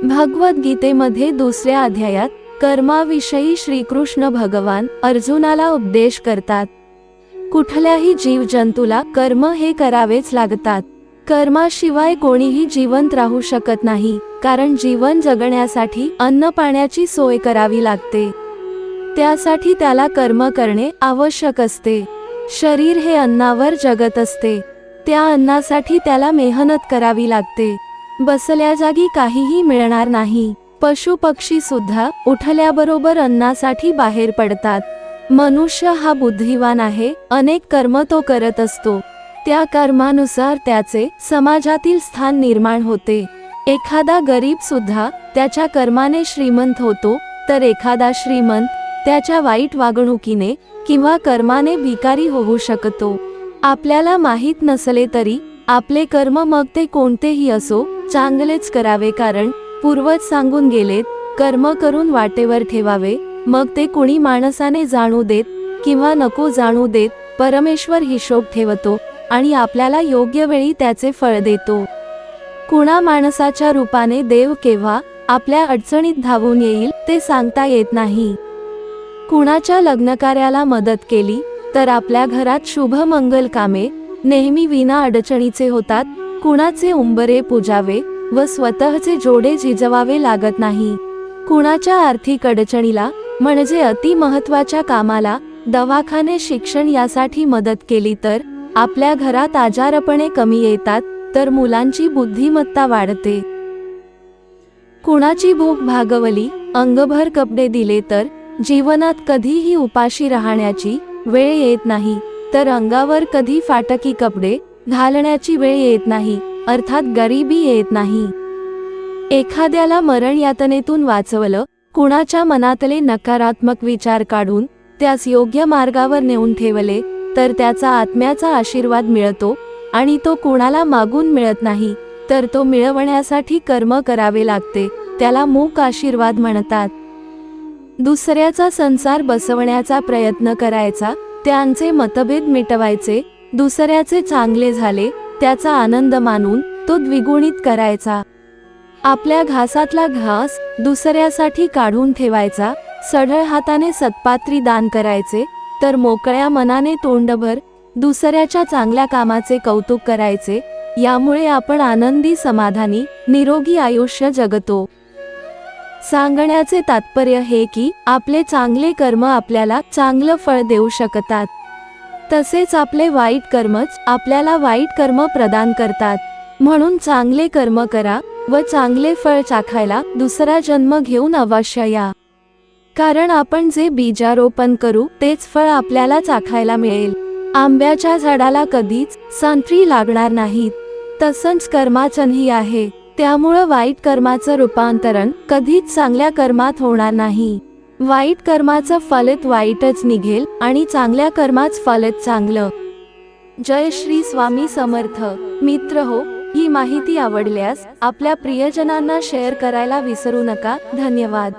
भगवद्गीतेमध्ये 2ऱ्या अध्यायात कर्माविषयी श्रीकृष्ण भगवान अर्जुनाला उपदेश करतात। कुठल्याही जीवजंतूला कर्म हे करावेच लागतात। कर्माशिवाय कोणीही जिवंत राहू शकत नाही, कारण जीवन जगण्यासाठी अन्न पाण्याची सोय करावी लागते। त्यासाठी त्याला कर्म करणे आवश्यक असते। शरीर हे अन्नावर जगत असते, त्या अन्नासाठी त्याला मेहनत करावी लागते। बसल्या जागी काहीही मिळणार नाही। पशु पक्षी सुद्धा उठल्याबरोबर अन्नासाठी बाहेर पडतात। मनुष्य हा बुद्धिवान आहे, अनेक कर्म तो करत असतो। त्या कर्मानुसार त्याचे समाजातील स्थान निर्माण होते। एखादा गरीब सुद्धा त्याच्या कर्माने श्रीमंत होतो, तर एखादा श्रीमंत त्याच्या वाईट वागणुकीने किंवा कर्माने भिकारी होऊ शकतो। आपल्याला माहित नसले तरी आपले कर्म, मग ते कोणतेही असो, चांगलेच करावे, कारण पूर्वज सांगून गेलेत, कर्म करून वाटेवर ठेवावे। मग ते कुणी माणसाने जाणू देत किंवा नको जाणू देत, परमेश्वर हिशोब ठेवतो आणि आपल्याला योग्य वेळी त्याचे फळ देतो। कुणा माणसाच्या रूपाने देव केव्हा आपल्या अडचणीत धावून येईल ते सांगता येत नाही। कुणाच्या लग्नकार्याला मदत केली तर आपल्या घरात शुभ मंगल कामे नेहमी विना अडचणीचे होतात। कुणाचे उंबरे पूजावे व स्वतःचे जोडे झिजवावे लागत नाही। कुणाच्या आर्थिक अडचणीला म्हणजे अति महत्त्वाच्या कामाला, दवाखाने, शिक्षण यासाठी मदत केली तर आपल्या घरात आजारपणे कमी येतात, तर मुलांची बुद्धिमत्ता वाढते। कुणाची भूक भागवली, अंगभर कपडे दिले तर जीवनात कधीही उपाशी राहण्याची वेळ येत नाही, तर अंगावर कधी फाटकी कपडे घालण्याची वेळ येत नाही, अर्थात गरिबी येत नाही। एखाद्याला मरण यातनेतून वाचवलं, कुणाच्या मनातले नकारात्मक विचार काढून त्यास योग्य मार्गावर नेऊन ठेवले, तर त्याचा आत्म्याचा आशीर्वाद मिळतो आणि तो कुणाला मागून मिळत नाही, तर तो मिळवण्यासाठी कर्म करावे लागते, त्याला मूक आशीर्वाद म्हणतात। दुसऱ्याचा संसार बसवण्याचा प्रयत्न करायचा, त्यांचे मतभेद मिटवायचे, दुसऱ्याचे चांगले झाले त्याचा आनंद मानून तो द्विगुणित करायचा। आपल्या घासातला घास दुसऱ्यासाठी काढून ठेवायचा, सढळ हाताने सत्पात्री दान करायचे, तर मोकळ्या मनाने तोंडभर दुसऱ्याच्या चांगल्या कामाचे कौतुक करायचे। यामुळे आपण आनंदी, समाधानी, निरोगी आयुष्य जगतो। सांगण्याचे तात्पर्य हे की आपले चांगले कर्म आपल्याला चांगलं फळ देऊ शकतात, तसेच आपले वाईट कर्मच आपल्याला वाईट कर्म प्रदान करतात। म्हणून चांगले कर्म करा व चांगले फळ चाखायला दुसरा जन्म घेऊन अवश्य या, कारण आपण जे बीजारोपण करू तेच फळ आपल्याला चाखायला मिळेल। आंब्याच्या झाडाला कधीच संत्री लागणार नाहीत, तसंच कर्माचंही आहे। त्यामुळं वाईट कर्माचं रूपांतरण कधीच चांगल्या कर्मात होणार नाही। वाईट कर्माचं फलित वाईटच निघेल आणि चांगल्या कर्माचं फलित चांगलं। जय श्री स्वामी समर्थ। मित्र हो, ही माहिती आवडल्यास आपल्या प्रियजनांना शेअर करायला विसरू नका। धन्यवाद।